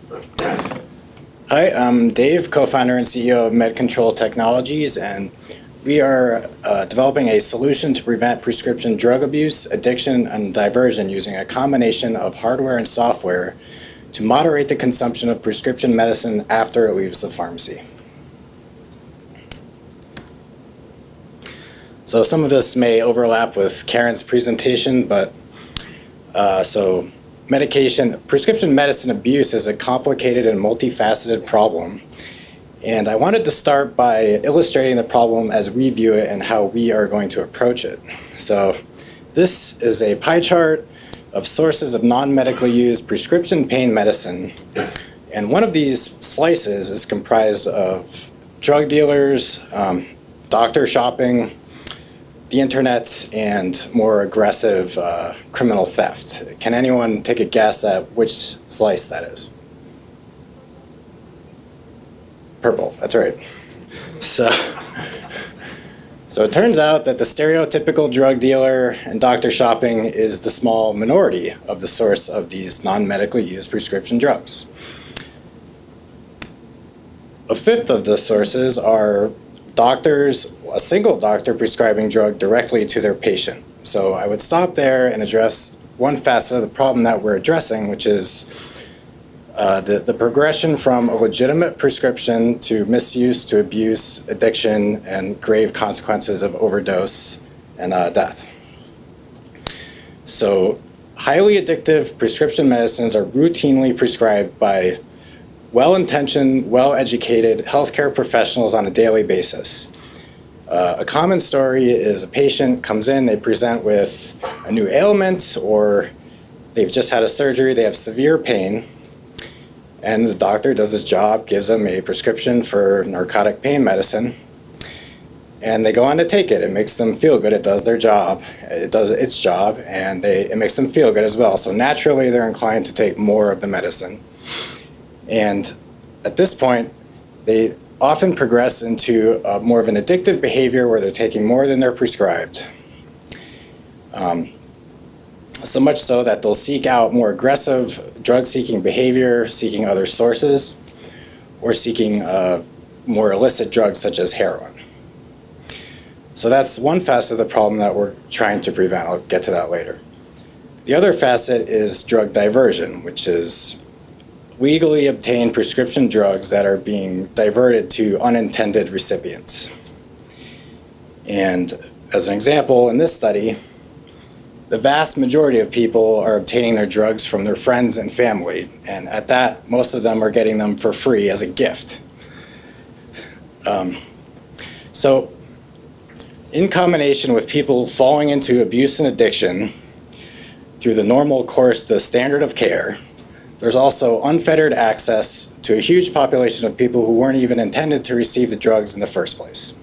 Hi, I'm Dave, co-founder and CEO of MedControl Technologies, and we are developing a solution to prevent prescription drug abuse, addiction, and diversion using a combination of hardware and software to moderate the consumption of prescription medicine after it leaves the pharmacy. So some of this may overlap with Karen's presentation, but prescription medicine abuse is a complicated and multifaceted problem. And I wanted to start by illustrating the problem as we view it and how we are going to approach it. So this is a pie chart of sources of non-medically used prescription pain medicine. And one of these slices is comprised of drug dealers, doctor shopping, the internet, and more aggressive criminal theft. Can anyone take a guess at which slice that is? Purple, that's right. So it turns out that the stereotypical drug dealer and doctor shopping is the small minority of the source of these non-medically used prescription drugs. A fifth of the sources are doctors, a single doctor prescribing drug directly to their patient. So I would stop there and address one facet of the problem that we're addressing, which is the progression from a legitimate prescription to misuse, to abuse, addiction, and grave consequences of overdose and death. So highly addictive prescription medicines are routinely prescribed by well-intentioned, well-educated healthcare professionals on a daily basis. A common story is a patient comes in, they present with a new ailment, or they've just had a surgery, they have severe pain, and the doctor does his job, gives them a prescription for narcotic pain medicine, and they go on to take it. It makes them feel good, it does their job, it does its job, and it makes them feel good as well. So naturally they're inclined to take more of the medicine. And at this point, they often progress into more of an addictive behavior where they're taking more than they're prescribed. So much so that they'll seek out more aggressive drug-seeking behavior, seeking other sources, or seeking more illicit drugs such as heroin. So that's one facet of the problem that we're trying to prevent. I'll get to that later. The other facet is drug diversion, which is legally obtained prescription drugs that are being diverted to unintended recipients. And as an example, in this study, the vast majority of people are obtaining their drugs from their friends and family, and at that, most of them are getting them for free as a gift. So in combination with people falling into abuse and addiction through the normal course, the standard of care, there's also unfettered access to a huge population of people who weren't even intended to receive the drugs in the first place.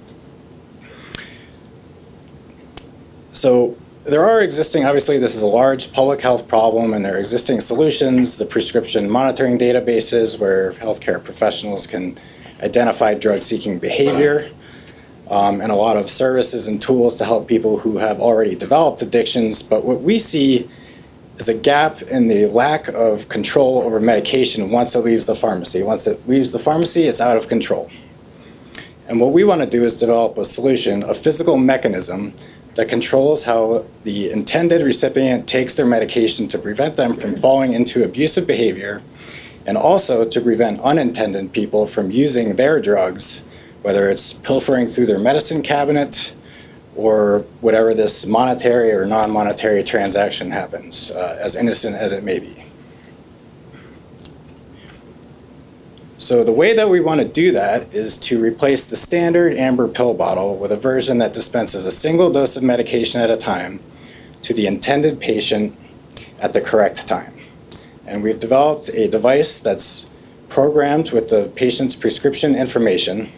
So there are existing, obviously this is a large public health problem, and there are existing solutions, the prescription monitoring databases where healthcare professionals can identify drug-seeking behavior, and a lot of services and tools to help people who have already developed addictions. But what we see is a gap in the lack of control over medication once it leaves the pharmacy. Once it leaves the pharmacy, it's out of control. And what we want to do is develop a solution, a physical mechanism that controls how the intended recipient takes their medication to prevent them from falling into abusive behavior, and also to prevent unintended people from using their drugs, whether it's pilfering through their medicine cabinet or whatever this monetary or non-monetary transaction happens, as innocent as it may be. So the way that we want to do that is to replace the standard amber pill bottle with a version that dispenses a single dose of medication at a time to the intended patient at the correct time. And we've developed a device that's programmed with the patient's prescription information.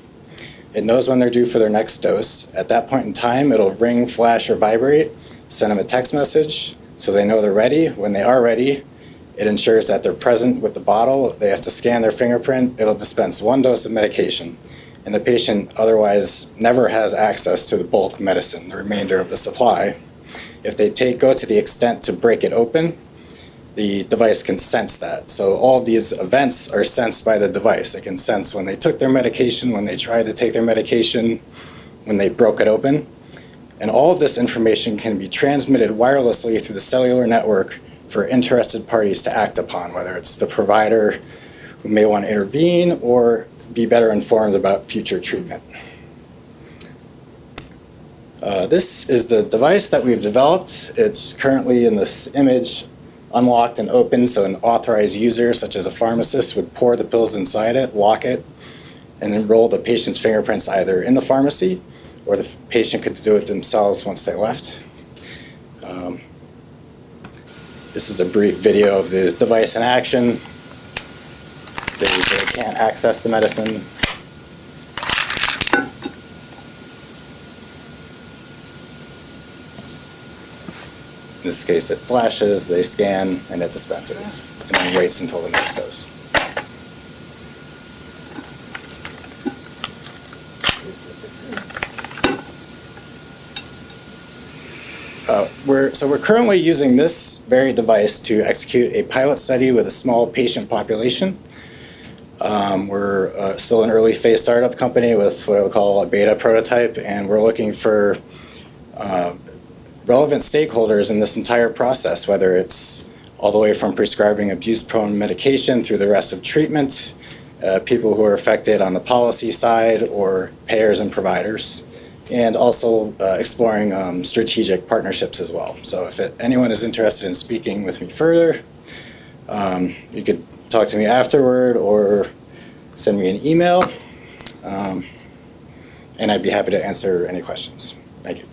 It knows when they're due for their next dose. At that point in time, it'll ring, flash, or vibrate, send them a text message so they know they're ready. When they are ready, it ensures that they're present with the bottle. They have to scan their fingerprint. It'll dispense one dose of medication, and the patient otherwise never has access to the bulk medicine, the remainder of the supply. If they go to the extent to break it open, the device can sense that. So all of these events are sensed by the device. It can sense when they took their medication, when they tried to take their medication, when they broke it open. And all of this information can be transmitted wirelessly through the cellular network for interested parties to act upon, whether it's the provider who may want to intervene or be better informed about future treatment. This is the device that we've developed. It's currently in this image unlocked and open, so an authorized user, such as a pharmacist, would pour the pills inside it, lock it, and enroll the patient's fingerprints either in the pharmacy or the patient could do it themselves once they left. This is a brief video of the device in action. They can't access the medicine. In this case, it flashes, they scan, and it dispenses, and then waits until the next dose. We're currently using this very device to execute a pilot study with a small patient population. We're still an early phase startup company with what I would call a beta prototype, and we're looking for relevant stakeholders in this entire process, whether it's all the way from prescribing abuse-prone medication through the rest of treatment, people who are affected on the policy side, or payers and providers, and also exploring strategic partnerships as well. So if anyone is interested in speaking with me further, you could talk to me afterward or send me an email, and I'd be happy to answer any questions. Thank you.